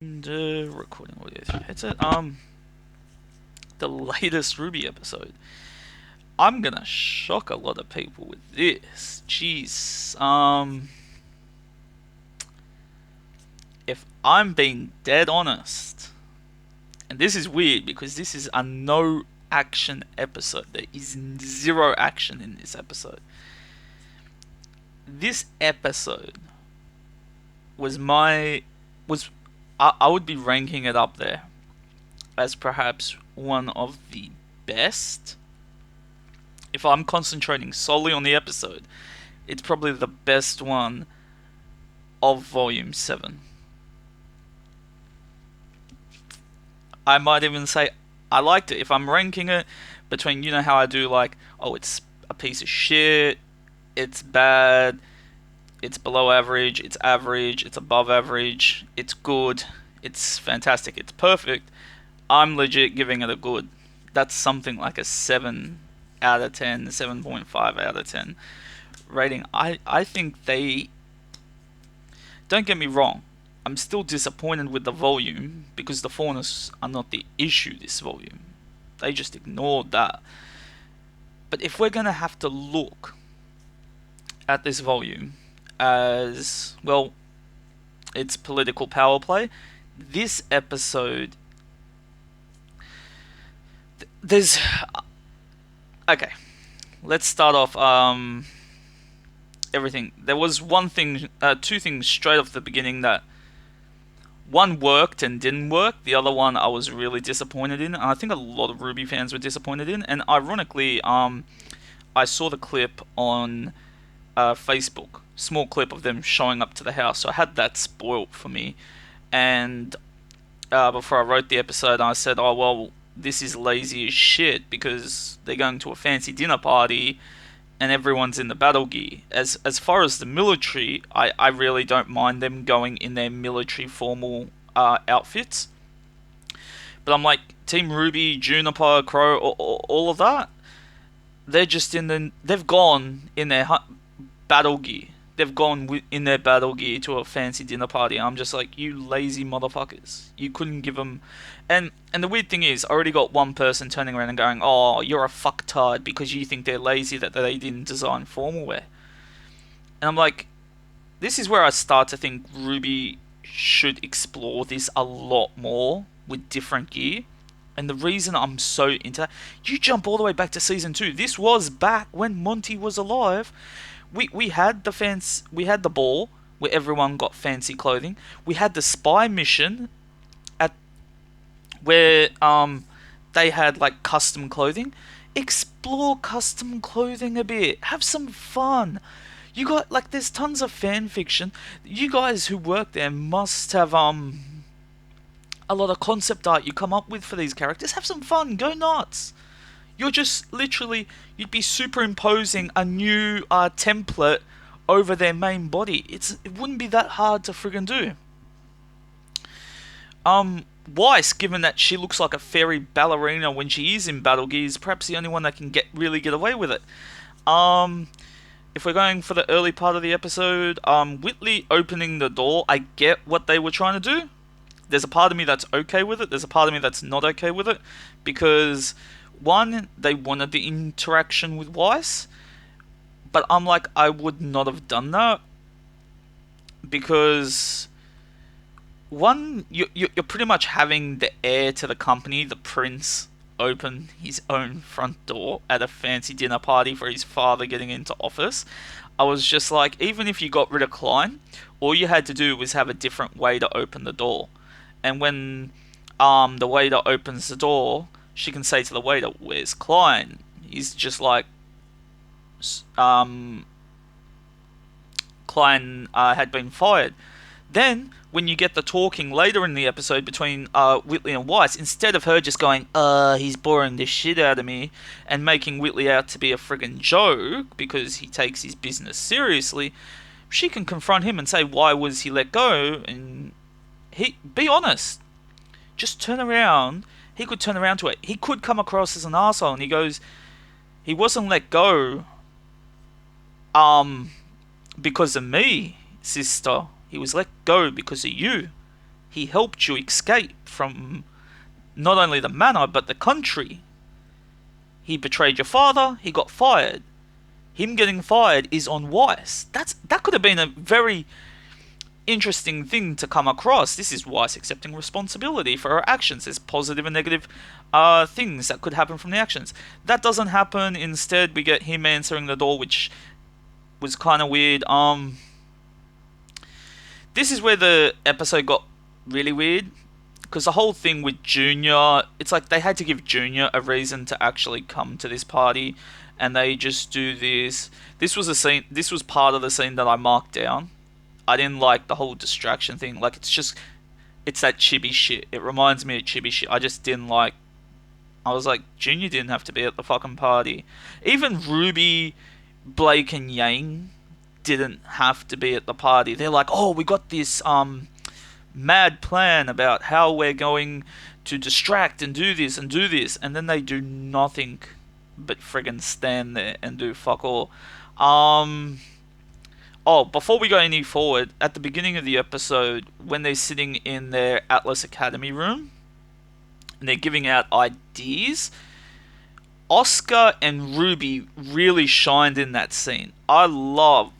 And recording audio through headset. The latest Ruby episode. I'm gonna shock a lot of people with this. Jeez. If I'm being dead honest, and this is weird because this is a no action episode. There is zero action in this episode. This episode was my was I would be ranking it up there as perhaps one of the best. If I'm concentrating solely on the episode, it's probably the best one of Volume 7. I might even say I liked it. If I'm ranking it between, you know how I do like, oh, it's a piece of shit, it's bad, it's below average, it's above average, it's good, it's fantastic, it's perfect. I'm legit giving it a good. That's something like a 7 out of 10, 7.5 out of 10 rating. I think they. Don't get me wrong, I'm still disappointed with the volume because the Faunus are not the issue this volume. They just ignored that. But if we're gonna have to look at this volume as, well, it's political power play, this episode. There's. Okay, let's start off. Everything. There was two things straight off the beginning that one worked and didn't work. The other one I was really disappointed in. And I think a lot of Ruby fans were disappointed in. And ironically, I saw the clip on Facebook, small clip of them showing up to the house. So I had that spoilt for me. And before I wrote the episode, I said, "Oh well, this is lazy as shit because they're going to a fancy dinner party." And everyone's in the battle gear. As far as the military, I really don't mind them going in their military formal outfits. But I'm like Team Ruby, Juniper, Crow, all of that. They've gone in their battle gear. They've gone in their battle gear to a fancy dinner party. I'm just like, you lazy motherfuckers. You couldn't give them. And the weird thing is, I already got one person turning around and going, "Oh, you're a fucktard because you think they're lazy that they didn't design formal wear." And I'm like, this is where I start to think Ruby should explore this a lot more with different gear. And the reason I'm so into that, you jump all the way back to season 2. This was back when Monty was alive. We had we had the ball where everyone got fancy clothing. We had the spy mission at where they had like custom clothing. Explore custom clothing a bit. Have some fun. You got like there's tons of fan fiction. You guys who work there must have a lot of concept art you come up with for these characters. Have some fun. Go nuts. You're just literally you'd be superimposing a new template over their main body. It wouldn't be that hard to friggin' do. Weiss, given that she looks like a fairy ballerina when she is in Battle Gear, is perhaps the only one that can really get away with it. If we're going for the early part of the episode, Whitley opening the door, I get what they were trying to do. There's a part of me that's okay with it. There's a part of me that's not okay with it because one, they wanted the interaction with Weiss, but I'm like, I would not have done that because one, you're pretty much having the heir to the company, the prince, open his own front door at a fancy dinner party for his father getting into office. I was just like, even if you got rid of Klein, all you had to do was have a different way to open the door. And when the waiter opens the door, she can say to the waiter, "Where's Klein?" He's just like, um, Klein had been fired. Then, when you get the talking later in the episode between Whitley and Weiss, instead of her just going, he's boring the shit out of me, and making Whitley out to be a friggin' joke because he takes his business seriously, she can confront him and say, why was he let go? And be honest. Just turn around. He could turn around to it. He could come across as an asshole, and he goes, he wasn't let go, because of me, sister. He was let go because of you. He helped you escape from not only the manor, but the country. He betrayed your father, he got fired. Him getting fired is on Weiss. That could have been a very interesting thing to come across. This is Weiss accepting responsibility for her actions. There's positive and negative things that could happen from the actions. That doesn't happen. Instead, we get him answering the door, which was kind of weird. This is where the episode got really weird, because the whole thing with Junior, it's like they had to give Junior a reason to actually come to this party, and they just do this. This was a scene. This was part of the scene that I marked down. I didn't like the whole distraction thing. Like, it's that chibi shit. It reminds me of chibi shit. I just didn't like. I was like, Junior didn't have to be at the fucking party. Even Ruby, Blake, and Yang didn't have to be at the party. They're like, oh, we got this mad plan about how we're going to distract and do this, and then they do nothing but friggin' stand there and do fuck all. Oh, before we go any forward, at the beginning of the episode, when they're sitting in their Atlas Academy room and they're giving out ideas, Oscar and Ruby really shined in that scene. I loved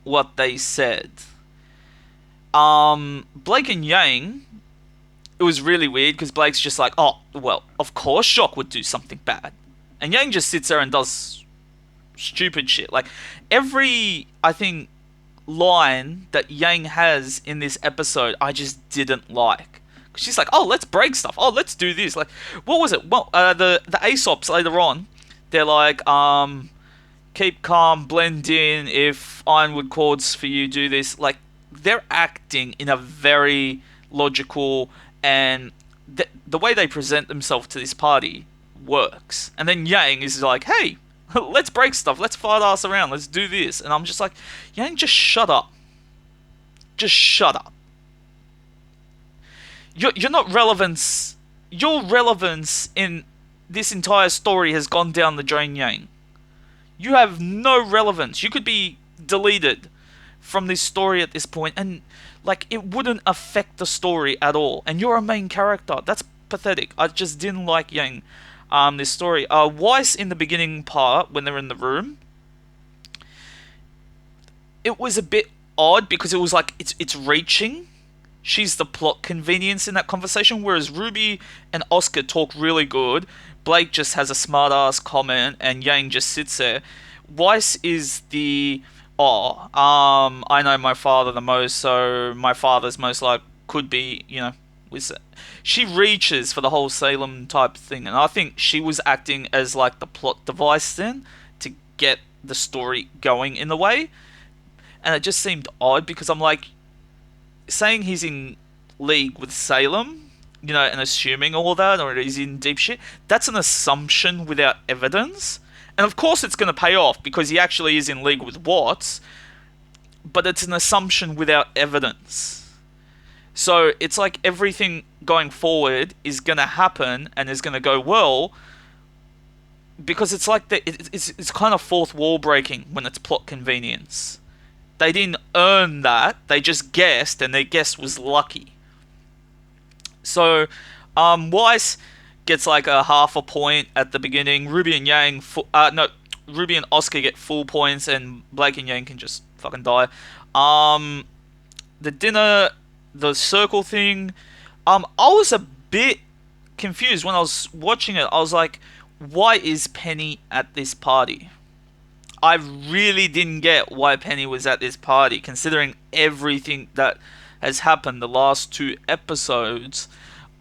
what they said. Blake and Yang, it was really weird because Blake's just like, oh, well, of course Shock would do something bad. And Yang just sits there and does stupid shit. Like, every, I think, line that Yang has in this episode, I just didn't like. She's like, oh, let's break stuff. Oh, let's do this. Like, what was it? Well, the Aesops later on, they're like, keep calm, blend in. If Ironwood calls for you, do this. Like, they're acting in a very logical, and the way they present themselves to this party works. And then Yang is like, hey, let's break stuff. Let's fight ass around. Let's do this. And I'm just like, Yang, just shut up. Just shut up. You're not relevance. Your relevance in this entire story has gone down the drain, Yang. You have no relevance. You could be deleted from this story at this point, and like, it wouldn't affect the story at all. And you're a main character. That's pathetic. I just didn't like Yang. This story. Weiss in the beginning part, when they're in the room, it was a bit odd because it was like it's reaching. She's the plot convenience in that conversation, whereas Ruby and Oscar talk really good. Blake just has a smart ass comment, and Yang just sits there. Weiss is the I know my father the most, so my father's most like could be, with. She reaches for the whole Salem type thing, and I think she was acting as like the plot device then to get the story going in the way, and it just seemed odd because I'm like, saying he's in league with Salem, and assuming all that, or he's in deep shit, that's an assumption without evidence. And of course it's going to pay off because he actually is in league with Watts, but it's an assumption without evidence. So it's like everything going forward is going to happen and is going to go well, because it's like it's kind of fourth wall breaking when it's plot convenience. They didn't earn that, they just guessed, and their guess was lucky. So, Weiss gets like a half a point at the beginning. Ruby and Oscar get full points, and Blake and Yang can just fucking die. The dinner, the circle thing, I was a bit confused when I was watching it. I was like, why is Penny at this party? I really didn't get why Penny was at this party, considering everything that has happened the last 2 episodes.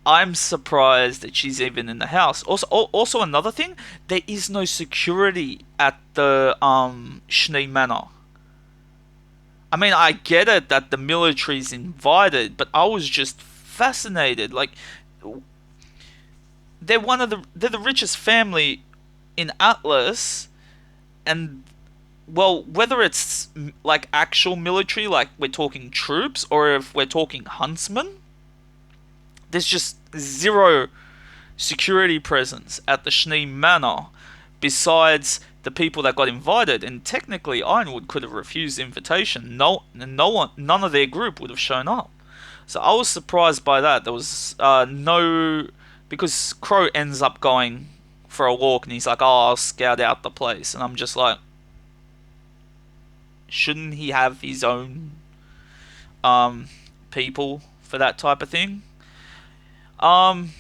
I'm surprised that she's even in the house. Also another thing, there is no security at the Schnee Manor. I mean, I get it that the military's invited, but I was just fascinated. Like, they're the richest family in Atlas, and well, whether it's like actual military, like we're talking troops, or if we're talking huntsmen, there's just zero security presence at the Schnee Manor besides the people that got invited. And technically Ironwood could have refused the invitation. None of their group would have shown up. So I was surprised by that. There was no, because Crow ends up going for a walk and he's like, "Oh, I'll scout out the place," and I'm just like, shouldn't he have his own people for that type of thing? Um,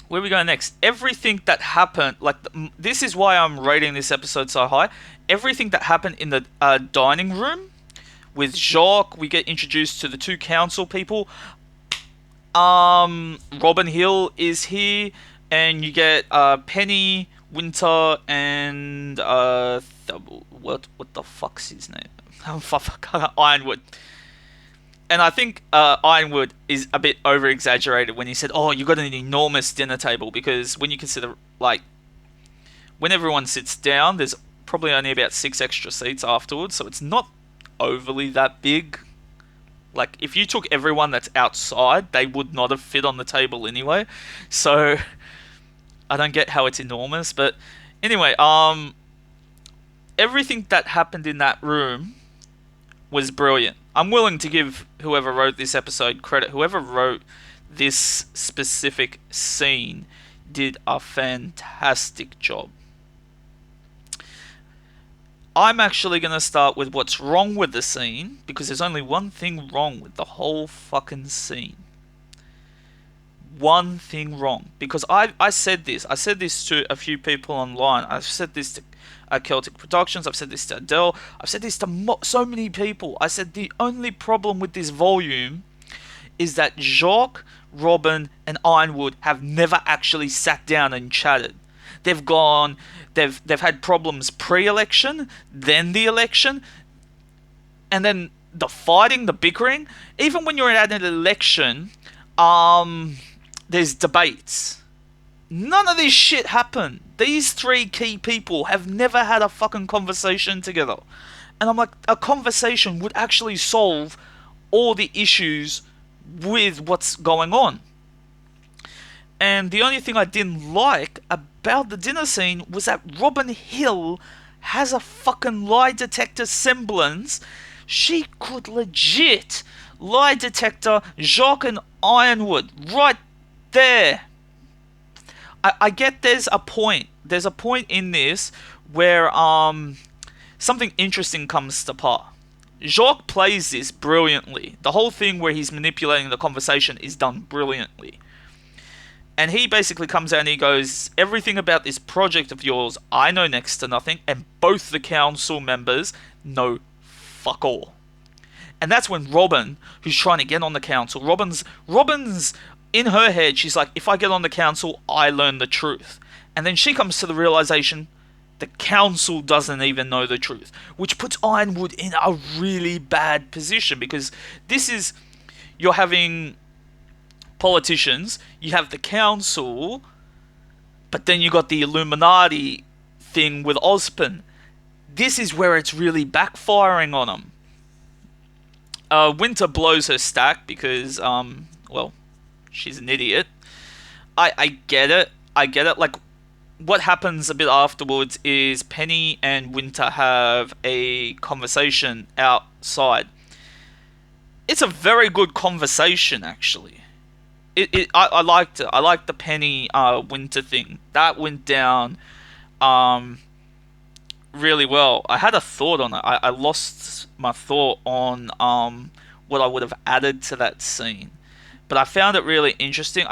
where we go next? Everything that happened, like this is why I'm rating this episode so high. Everything that happened in the dining room with Jacques, we get introduced to the two council people. Robin Hill is here, and you get Penny, Winter, and what the fuck's his name? Ironwood. And I think Ironwood is a bit over exaggerated when he said, "Oh, you got an enormous dinner table," because when you consider like when everyone sits down, there's probably only about 6 extra seats afterwards, so it's not overly that big. Like if you took everyone that's outside, they would not have fit on the table anyway. So I don't get how it's enormous, but anyway, everything that happened in that room was brilliant. I'm willing to give whoever wrote this episode credit. Whoever wrote this specific scene did a fantastic job. I'm actually going to start with what's wrong with the scene, because there's only one thing wrong with the whole fucking scene. One thing wrong. Because I said this. I said this to a few people online. I've said this to Celtic Productions. I've said this to Adele. I've said this to so many people. I said the only problem with this volume is that Jacques, Robin, and Ironwood have never actually sat down and chatted. They've had problems pre-election, then the election, and then the fighting, the bickering. Even when you're at an election, there's debates. None of this shit happened. These three key people have never had a fucking conversation together. And I'm like, a conversation would actually solve all the issues with what's going on. And the only thing I didn't like about the dinner scene was that Robin Hill has a fucking lie detector semblance. She could legit lie detector Jacques and Ironwood right there. I get there's a point. There's a point in this where something interesting comes to part. Jacques plays this brilliantly. The whole thing where he's manipulating the conversation is done brilliantly. And he basically comes out and he goes, everything about this project of yours, I know next to nothing, and both the council members know fuck all. And that's when Robin, who's trying to get on the council, Robin's in her head, she's like, if I get on the council, I learn the truth. And then she comes to the realization, the council doesn't even know the truth, which puts Ironwood in a really bad position, because you're having politicians, you have the council, but then you got the Illuminati thing with Ozpin. This is where it's really backfiring on them. Winter blows her stack because, she's an idiot. I get it. Like, what happens a bit afterwards is Penny and Winter have a conversation outside. It's a very good conversation, actually. I liked it. I liked the Penny Winter thing. That went down really well. I had a thought on it. I lost my thought on what I would have added to that scene, but I found it really interesting.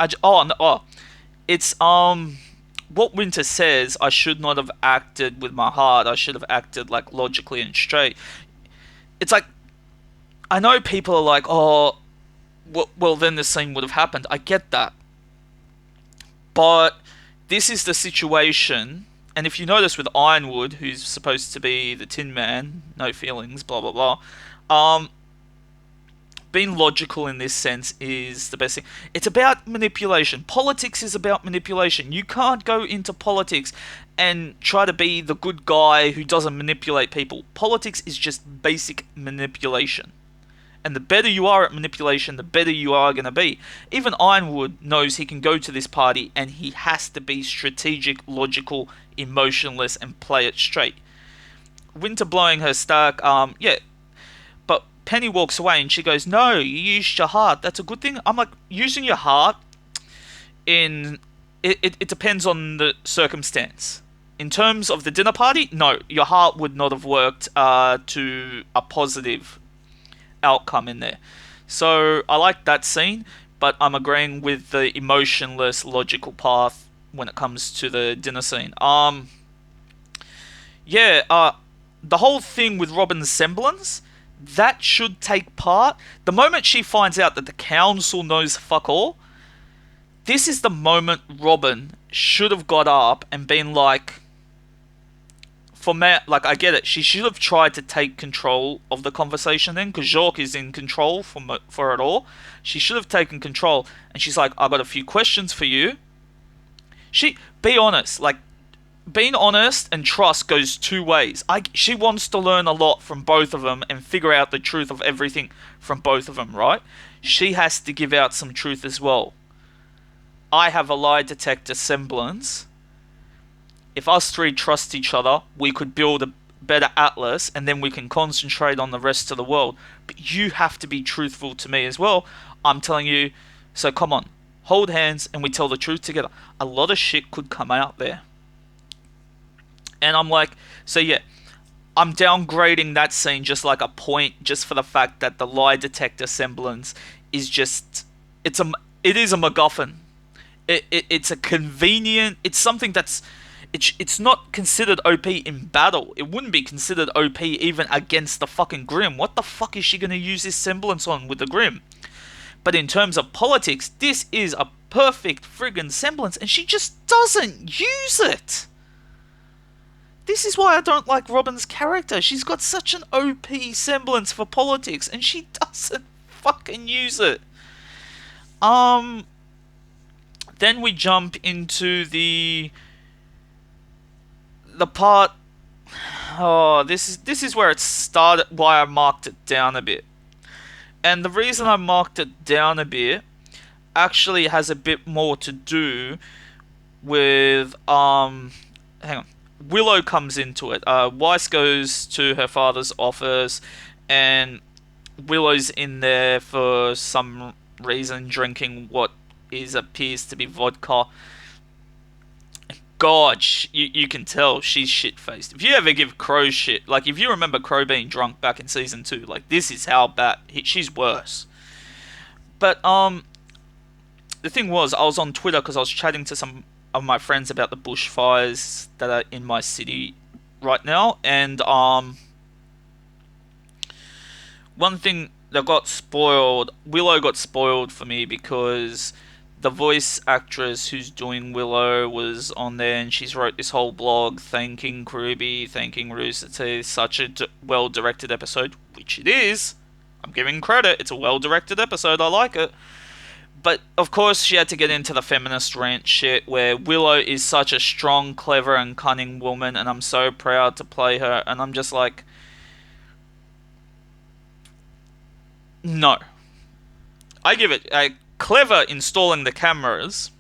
It's what Winter says. I should not have acted with my heart. I should have acted like logically and straight. It's like, I know people are like, oh, well, then the scene would have happened. I get that. But this is the situation. And if you notice with Ironwood, who's supposed to be the Tin Man, no feelings, blah, blah, blah. Being logical in this sense is the best thing. It's about manipulation. Politics is about manipulation. You can't go into politics and try to be the good guy who doesn't manipulate people. Politics is just basic manipulation. And the better you are at manipulation, the better you are going to be. Even Ironwood knows he can go to this party and he has to be strategic, logical, emotionless, and play it straight. Winter blowing her stack, but Penny walks away and she goes, "No, you used your heart. That's a good thing." I'm like, using your heart in it depends on the circumstance. In terms of the dinner party, no, your heart would not have worked to a positive outcome in there. So I like that scene, but I'm agreeing with the emotionless, logical path when it comes to the dinner scene. Yeah, the whole thing with Robin's semblance, that should take part. The moment she finds out that the council knows fuck all, this is the moment Robin should have got up and been like, for me, like, I get it. She should have tried to take control of the conversation then, because Jacques is in control for it all. She should have taken control, and she's like, "I got a few questions for you." Be honest, like, being honest and trust goes two ways. She wants to learn a lot from both of them and figure out the truth of everything from both of them, right? She has to give out some truth as well. I have a lie detector semblance. If us three trust each other, we could build a better atlas, and then we can concentrate on the rest of the world. But you have to be truthful to me as well. I'm telling you, so come on, hold hands and we tell the truth together. A lot of shit could come out there. And I'm like, so yeah, I'm downgrading that scene just like a point, just for the fact that the lie detector semblance is just, it is a MacGuffin. It's a convenient, it's something that's, it's not considered OP in battle. It wouldn't be considered OP even against the fucking Grimm. What the fuck is she going to use this semblance on with the Grimm? But in terms of politics, this is a perfect friggin' semblance, and she just doesn't use it. This is why I don't like Robin's character. She's got such an OP semblance for politics, and she doesn't fucking use it. Then we jump into the part. Oh, this is where it started. Why I marked it down a bit, and the reason I marked it down a bit actually has a bit more to do with hang on. Willow comes into it. Weiss goes to her father's office, and Willow's in there for some reason drinking what appears to be vodka. God, you can tell she's shit-faced. If you ever give Crow shit, like if you remember Crow being drunk back in season 2, like this is how bad, she's worse. But the thing was, I was on Twitter because I was chatting to some of my friends about the bushfires that are in my city right now, and one thing that got spoiled, Willow got spoiled for me because the voice actress who's doing Willow was on there, and she's wrote this whole blog thanking Kruby, thanking Rooster Teeth, such a well-directed episode, which it is. I'm giving credit, it's a well-directed episode, I like it. But, of course, she had to get into the feminist rant shit, where Willow is such a strong, clever, and cunning woman, and I'm so proud to play her, and I'm just like, no. I give it clever installing the cameras,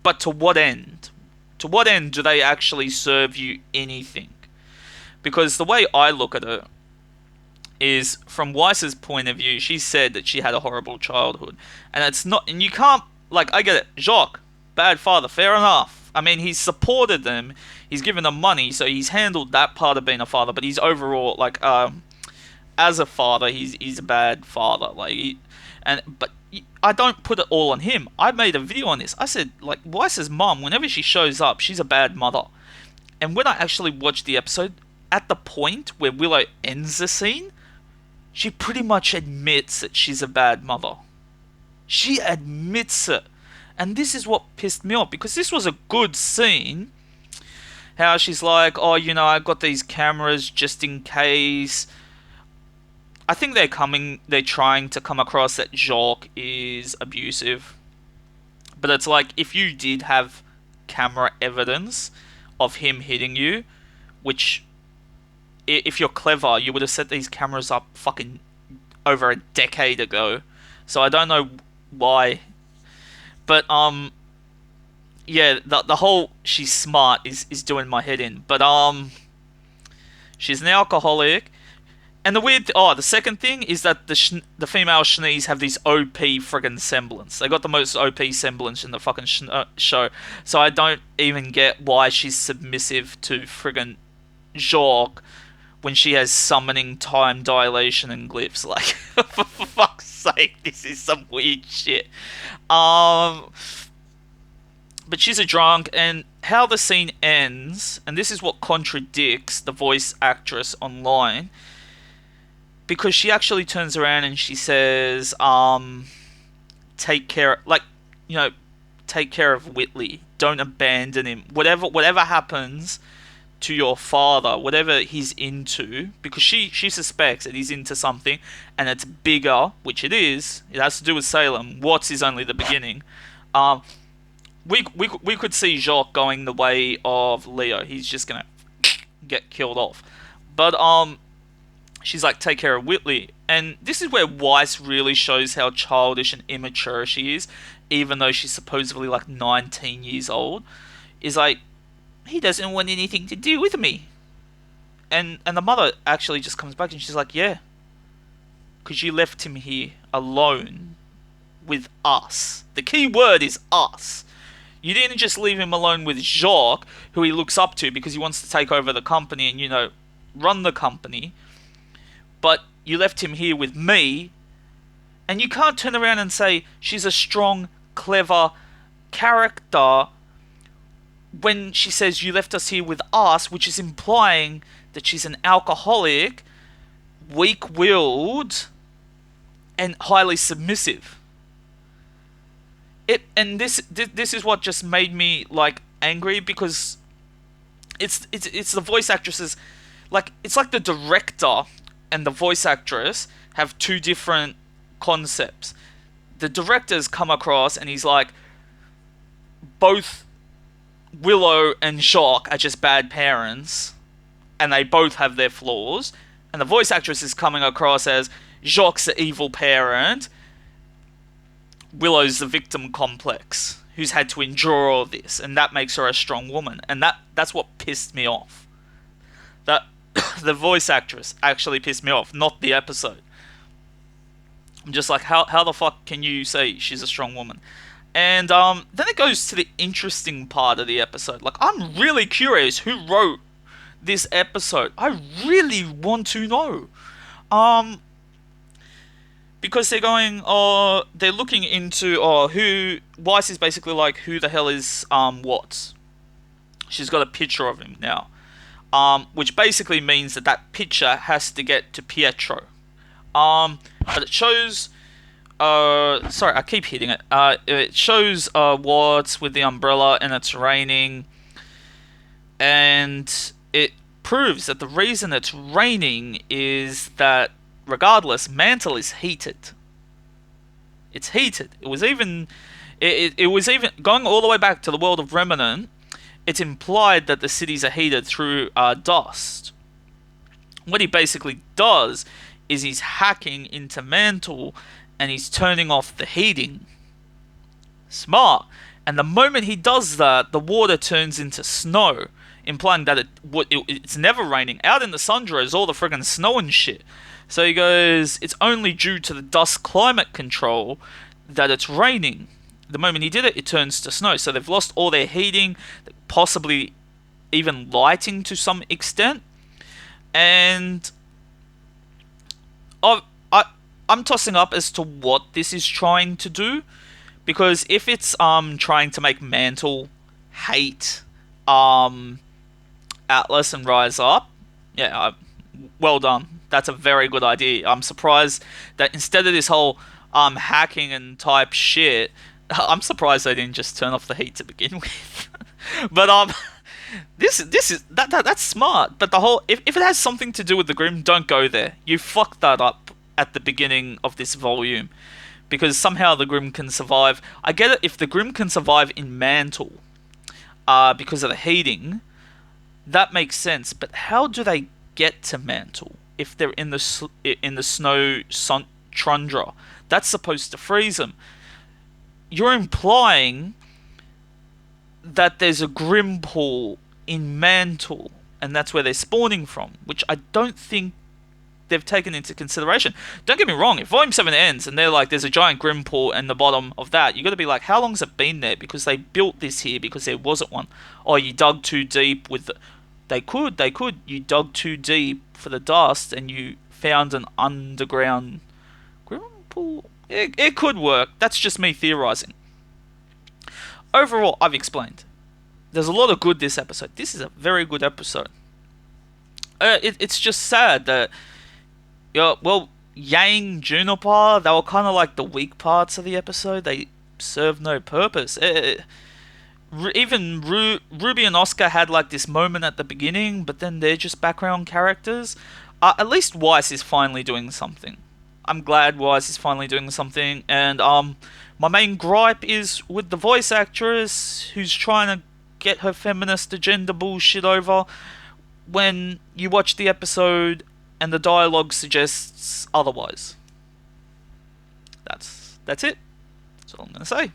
but to what end? To what end do they actually serve you anything? Because the way I look at it is, from Weiss's point of view, she said that she had a horrible childhood. And it's not, and you can't, like, I get it, Jacques, bad father, fair enough. I mean, he's supported them, he's given them money, so he's handled that part of being a father, but he's overall, like, as a father, he's a bad father. Like, but I don't put it all on him. I made a video on this. I said, like, Weiss's mum, whenever she shows up, she's a bad mother. And when I actually watched the episode, at the point where Willow ends the scene, she pretty much admits that she's a bad mother. She admits it. And this is what pissed me off, because this was a good scene. How she's like, oh, you know, I got these cameras just in case. I think they're trying to come across that Jacques is abusive. But it's like, if you did have camera evidence of him hitting you, which, if you're clever, you would have set these cameras up fucking over a decade ago. So I don't know why. But, yeah, the whole she's smart is doing my head in. But, she's an alcoholic. And the second thing is that the female Shnees have this OP friggin' semblance. They got the most OP semblance in the fucking show. So I don't even get why she's submissive to friggin' Jacques when she has summoning, time dilation, and glyphs. Like, for fuck's sake, this is some weird shit. But she's a drunk, and how the scene ends, and this is what contradicts the voice actress online, because she actually turns around and she says, take care, like, take care of Whitley. Don't abandon him. Whatever happens to your father, whatever he's into, because she suspects that he's into something, and it's bigger, which it is. It has to do with Salem. Watts is only the beginning. We could see Jacques going the way of Leo. He's just gonna get killed off. But she's like, take care of Whitley. And this is where Weiss really shows how childish and immature she is, even though she's supposedly like 19 years old. Is like, he doesn't want anything to do with me. And the mother actually just comes back and she's like, yeah, because you left him here alone with us. The key word is us. You didn't just leave him alone with Jacques, who he looks up to because he wants to take over the company and, run the company. But you left him here with me, and you can't turn around and say she's a strong, clever character when she says you left us here with us, which is implying that she's an alcoholic, weak-willed, and highly submissive. This is what just made me like angry, because it's the voice actresses, like, it's like the director and the voice actress have two different concepts. The director's come across and he's like, both Willow and Jacques are just bad parents, and they both have their flaws. And the voice actress is coming across as Jacques the evil parent, Willow's the victim complex, who's had to endure all this, and that makes her a strong woman. And that's what pissed me off. That the voice actress actually pissed me off, not the episode. I'm just like, how the fuck can you say she's a strong woman? And then it goes to the interesting part of the episode. Like, I'm really curious who wrote this episode. I really want to know. Because they're going, they're looking into, who, Weiss is basically like, who the hell is, Watts? She's got a picture of him now. Which basically means that picture has to get to Pietro. But it shows, sorry, I keep hitting it. It shows, Watts with the umbrella and it's raining. And it proves that the reason it's raining is that, regardless, Mantle is heated. It's heated. It was even going all the way back to the world of Remnant. It's implied that the cities are heated through dust. What he basically does is he's hacking into Mantle and he's turning off the heating. Smart. And the moment he does that, the water turns into snow, implying that it's never raining. Out in the Sundra is all the friggin' snow and shit. So he goes, it's only due to the dust climate control that it's raining. The moment he did it, it turns to snow. So they've lost all their heating, possibly even lighting to some extent. And I'm tossing up as to what this is trying to do. Because if it's trying to make Mantle hate Atlas and rise up, yeah, well done. That's a very good idea. I'm surprised that instead of this whole hacking and type shit, I'm surprised they didn't just turn off the heat to begin with. But that's smart. But the whole, if it has something to do with the Grimm, don't go there. You fucked that up at the beginning of this volume, because somehow the Grimm can survive. I get it if the Grimm can survive in Mantle, because of the heating, that makes sense. But how do they get to Mantle if they're in the snow tundra? That's supposed to freeze them. You're implying that there's a Grimm pool in Mantle, and that's where they're spawning from, which I don't think they've taken into consideration. Don't get me wrong, if Volume 7 ends and they're like, there's a giant grim pool in the bottom of that, you got to be like, how long's it been there? Because they built this here because there wasn't one. Or you dug too deep with the... They could. You dug too deep for the dust and you found an underground grim pool. It could work. That's just me theorizing. Overall, I've explained. There's a lot of good this episode. This is a very good episode. It's just sad that, Yang, Juniper, they were kind of like the weak parts of the episode. They serve no purpose. Even Ruby and Oscar had like this moment at the beginning, but then they're just background characters. At least Weiss is finally doing something. I'm glad Weiss is finally doing something, and my main gripe is with the voice actress who's trying to get her feminist agenda bullshit over when you watch the episode and the dialogue suggests otherwise. That's it. That's all I'm gonna say.